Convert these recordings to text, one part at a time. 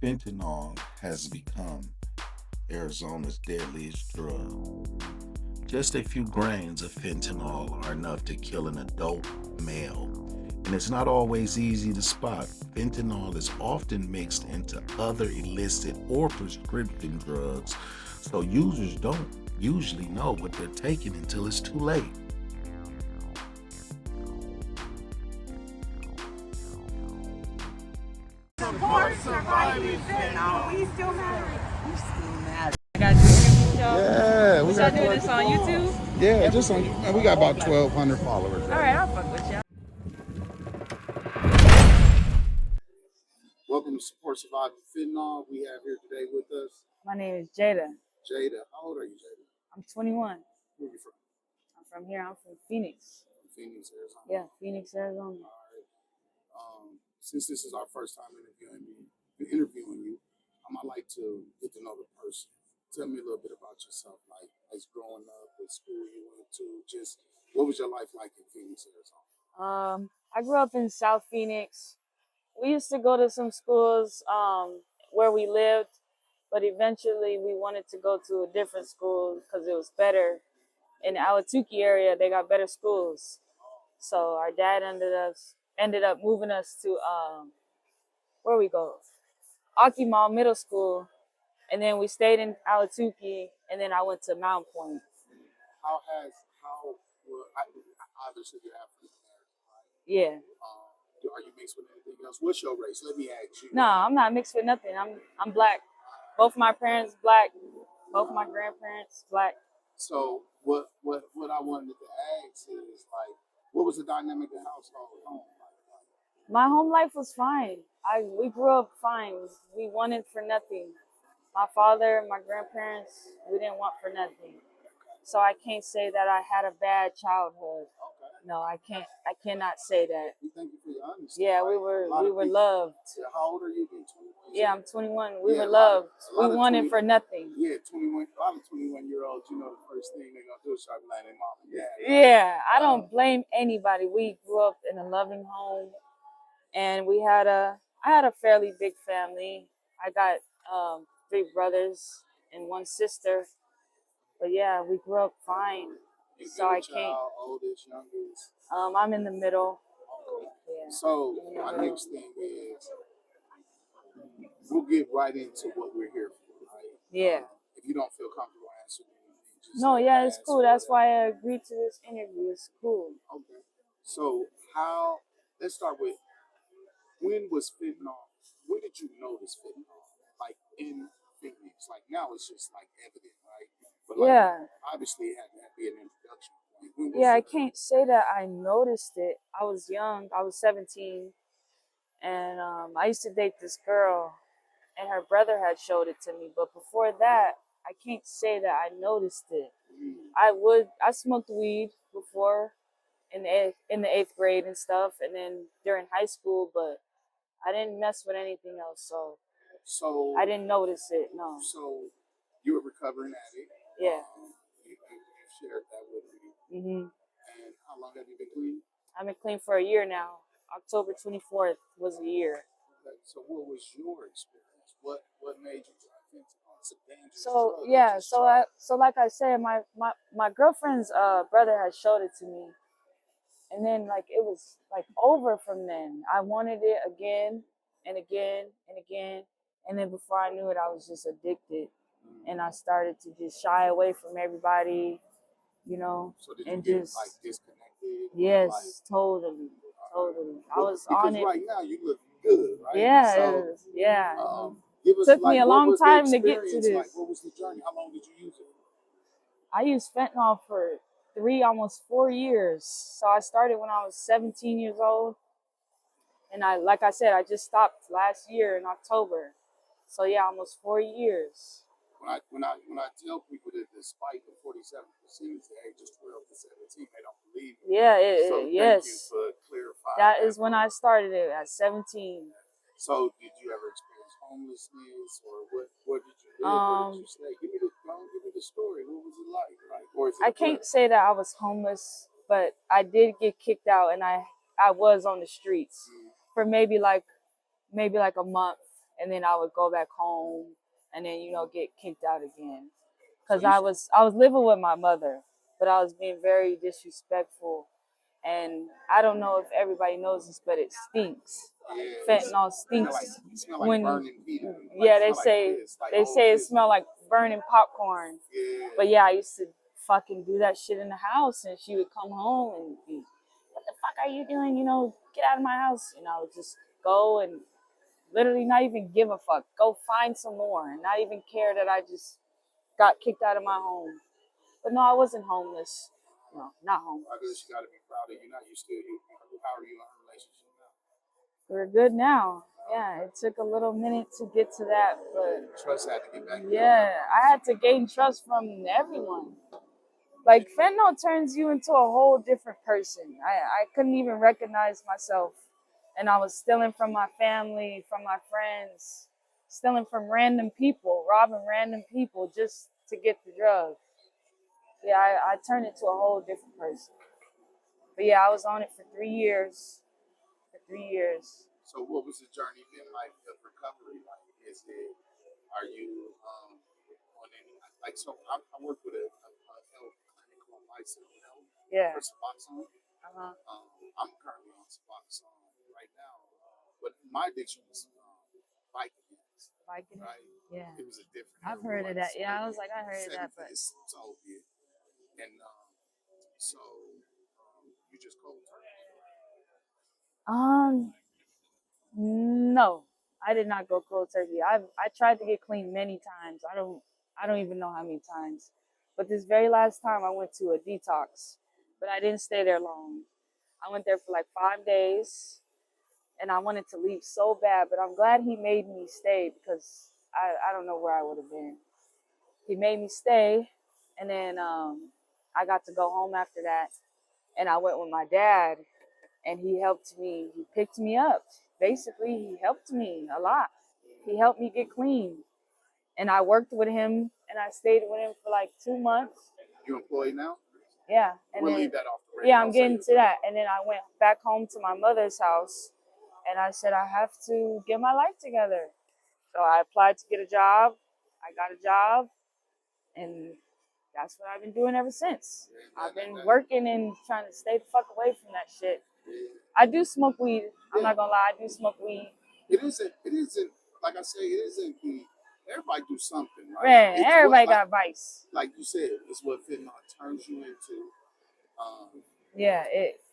Fentanyl has become Arizona's deadliest drug. Just a few grains of fentanyl are enough to kill an adult male, and it's not always easy to spot. Fentanyl is often mixed into other illicit or prescription drugs, so users don't usually know what they're taking until it's too late. Support surviving fentanyl. We still matter. We still matter. I got you. Yeah, we Y'all got doing this on YouTube? yeah, just on. We got about 1,200 followers. All right, I'll fuck with y'all. Welcome to Support Surviving Fentanyl. We have here today with us My name is Jaada. Jada. How old are you, Jada? I'm 21. Where are you from? I'm from here. I'm from Phoenix. Phoenix, Arizona. Yeah, Phoenix, Arizona. All right. Since this is our first time interviewing you, I'd like to get to know the person. Tell me a little bit about yourself, like as growing up, what school you went to, just what was your life like in Phoenix, Arizona? I grew up in South Phoenix. We used to go to some schools where we lived, but eventually we wanted to go to a different school because it was better. In the Ahwatukee area, they got better schools. So our dad ended up moving us to where we go, Akimal Middle School, and then we stayed in Ahwatukee, and then I went to Mount Point. Obviously you're African American, right? Yeah. Are you mixed with anything else? What's your race? Let me ask you. No, I'm not mixed with nothing. I'm black. Both my parents black. Both my grandparents black. So what I wanted to ask is like, what was the dynamic of household home like? My home life was fine. We grew up fine. We wanted for nothing. My father, my grandparents, we didn't want for nothing. So I can't say that I had a bad childhood. No, I cannot say that. Thank you for your honesty. Yeah, we were loved. How old are you again? 21? Yeah, I'm 21. We were loved. We wanted for nothing. Yeah, 21. A lot of 21-year-olds, the first thing they're gonna do is start blaming their mom and dad. Yeah, I don't blame anybody. We grew up in a loving home, and I had a fairly big family. I got 3 brothers and 1 sister. But yeah, we grew up fine. So I can't. Oldest, youngest. I'm in the middle. Okay. Yeah. So my next thing is, we'll get right into what we're here for, right? Yeah. If you don't feel comfortable answering anything, just no, yeah, it's cool. That's why I agreed to this interview. It's cool. Okay. So let's start with, when was fentanyl? When did you notice fentanyl? Like in Phoenix? Like now it's just like evident, right? But like, Yeah. obviously it had to be an introduction point. Yeah, I can't say that I noticed it. I was young. I was 17. And I used to date this girl, and her brother had showed it to me. But before that, I can't say that I noticed it. I smoked weed before in the 8th grade and stuff, and then during high school, but I didn't mess with anything else, so I didn't notice it. No. So you're a recovering addict. Yeah. You shared that with me. Mhm. And how long have you been clean? I've been clean for a year now. October 24th was a year. Okay. So what was your experience? What made you try fentanyl? It's a dangerous So drug. yeah, so like I said, my girlfriend's brother had showed it to me, and then like it was like over from then. I wanted it again and again and again, and then before I knew it, I was just addicted, and I started to just shy away from everybody, So did and you get just like disconnected? yes, Like, totally. I was because on it. right now you look good, right? Yeah, So, yeah. give us, Took like, me a what long was the time to get to experience this. like? What was the journey? How long did you use it? I used fentanyl for 3, almost 4 years. So I started when I was 17 years old. And like I said, I just stopped last year in October. So yeah, almost 4 years. When I tell people that despite the 47% is the ages 12 to 17, they don't believe it. Yeah, Thank you for clarifying. That is when I started it at 17. So did you ever experience homelessness, or what did you do? Where did you stay? Give me the story. What was it like? Or is it I can't say that I was homeless, but I did get kicked out, and I was on the streets for maybe like a month. and then I would go back home, and then get kicked out again. So Cause you I was living with my mother, but I was being very disrespectful, and I don't know if everybody knows this, but it stinks. yeah, Fentanyl stinks it smell like when burning heat. yeah, Like, they smell like say piss, like they old say it piss. smelled like burning popcorn. Yeah. But yeah, I used to fucking do that shit in the house, and she would come home and be, "What the fuck are you doing? Get out of my house." And I would just go and literally not even give a fuck. Go find some more, and not even care that I just got kicked out of my home. But no, I wasn't homeless. No, not I guess homeless. you got to be proud of you. Now you still you. How are you in a relationship now? We're good now. Yeah, it took a little minute to get to that, but Trust had to get back there. yeah, I had to gain trust from everyone. Like fentanyl turns you into a whole different person. I couldn't even recognize myself. And I was stealing from my family, from my friends, stealing from random people, robbing random people just to get the drug. Yeah, I turned into a whole different person. But yeah, I was on it for 3 years. For 3 years. So what was the journey been like of recovery? Like, is it? Are you on any like? So I work with a health clinic on Bison Health Yeah. for Suboxone. Uh-huh. I'm currently on Suboxone right now, but my addiction was Vicodin, Liking it? right? Yeah. It was a different. I've It was heard of like that. Yeah, I was Soviet, like, I heard of that, but Soviet, and so you just cold turkey. um no. I did not go cold turkey. I tried to get clean many times. I don't even know how many times. But this very last time I went to a detox, but I didn't stay there long. I went there for like 5 days, and I wanted to leave so bad, but I'm glad he made me stay because I don't know where I would have been. He made me stay, and then I got to go home after that, and I went with my dad, and he helped me. He picked me up. Basically, he helped me a lot. He helped me get clean, and I worked with him, and I stayed with him for like 2 months. You employed now? Yeah, and We'll then leave that off the radio. yeah, I'm getting to that, and then I went back home to my mother's house, and I said I have to get my life together. So I applied to get a job. I got a job, and that's what I've been doing ever since. I've been working and trying to stay the fuck away from that shit. I do smoke weed. I'm not gonna lie, I do smoke weed. It isn't. It isn't. Like I say, it isn't the. Everybody do something, right? Man, It's everybody what, got vice. like you said, it's what fentanyl turns you into. Yeah,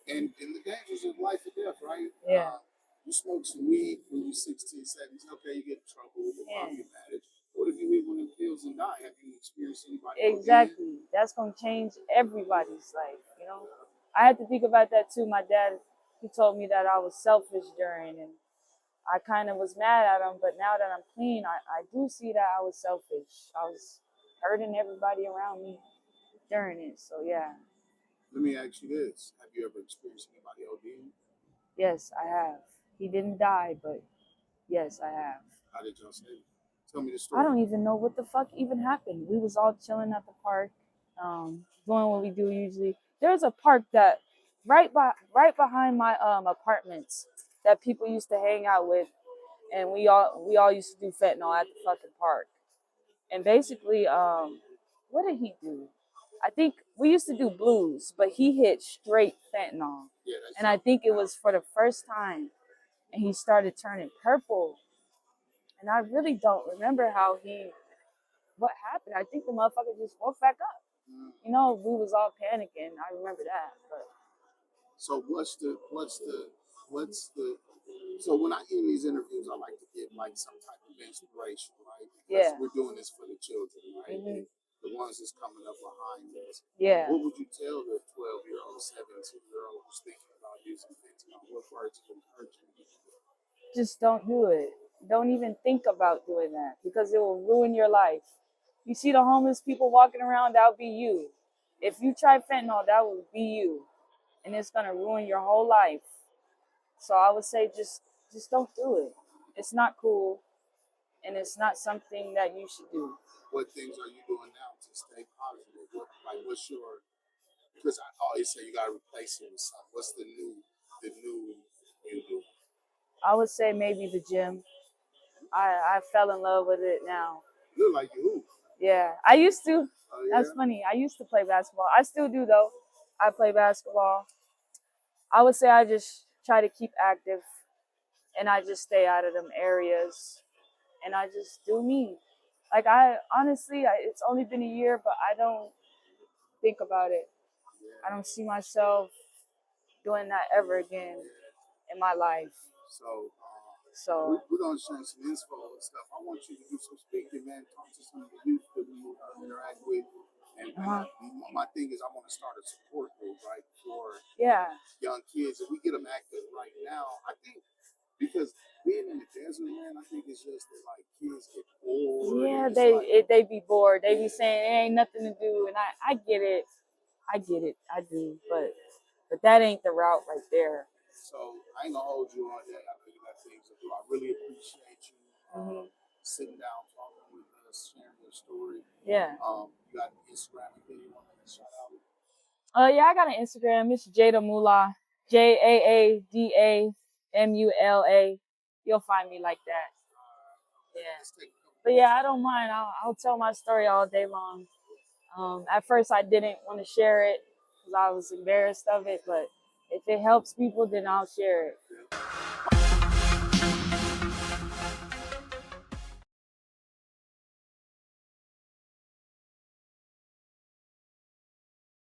And in the dangers of life or death, right? yeah, You smoke some weed when you're 16, 17, okay, you get in trouble with the yeah. mafia marriage. What if you leave one of them pills and die? Have you experienced anybody? Exactly. That's gonna change everybody's life. I had to think about that too. My dad, he told me that I was selfish during, and I kind of was mad at him. But now that I'm clean, I do see that I was selfish. I was hurting everybody around me during it. So yeah, Let me ask you this: have you ever experienced anybody ODing? yes, I have. He didn't die, but yes, I have. How did y'all say it? Tell me the I story. don't even know what the fuck even happened. We was all chilling at the park, doing what we do usually. There's a park that right behind my apartments that people used to hang out with, and we all used to do fentanyl at the fucking park. And basically, what did he do? I think we used to do blues, but he hit straight fentanyl, Yeah, and I think it was for the first time, and he started turning purple. And I really don't remember what happened. I think the motherfucker just woke back up. We was all panicking. I remember that. But so so when I end these interviews, I like to get like some type of inspiration, right? Because yeah, we're doing this for the children, right? hmm The ones that's coming up behind us. yeah. What would you tell the 12-year-old, 17-year-old who's thinking about using fentanyl? What words of encouragement? Just don't do it. Don't even think about doing that because it will ruin your life. You see the homeless people walking around, that'll be you. If you try fentanyl, that will be you. And it's gonna ruin your whole life. So I would say just don't do it. It's not cool and it's not something that you should do. What things are you doing now to stay positive? What's your? Because I always say you gotta replace it with something. What's the new you do? I would say maybe the gym. I fell in love with it now. You look like you hoop. Yeah, I used to. Oh That's yeah. funny. I used to play basketball. I still do though. I play basketball. I would say I just try to keep active, and I just stay out of them areas, and I just do me. Like I honestly, it's only been a year, but I don't think about it. I Yeah. don't see myself doing that ever again in my life. So So, we're gonna show some info and stuff. I want you to do some speaking, man. Talk to some of the youth that we interact with. And uh-huh. my thing is, I want to start a support group, right, for Yeah, young kids. If we get them active right now, I think because being in the desert, man, I think it's just that like kids get bored yeah. and it's like, They be bored. They be yeah. saying it ain't nothing to do, and I get it. I get it. I do, but that ain't the route right there. So I ain't gonna hold you on that. I know you got things to do. I really appreciate you Hmm. sitting down, talking with us, sharing your story. Yeah. You got Instagram and you want to shout out. Yeah. I got an Instagram. It's Jaada Mula. JAADAMULA. You'll find me like that. Yeah. Let's take a couple But yeah, I don't mind. I'll tell my story all day long. At first, I didn't want to share it because I was embarrassed of it. But if it helps people, then I'll share it.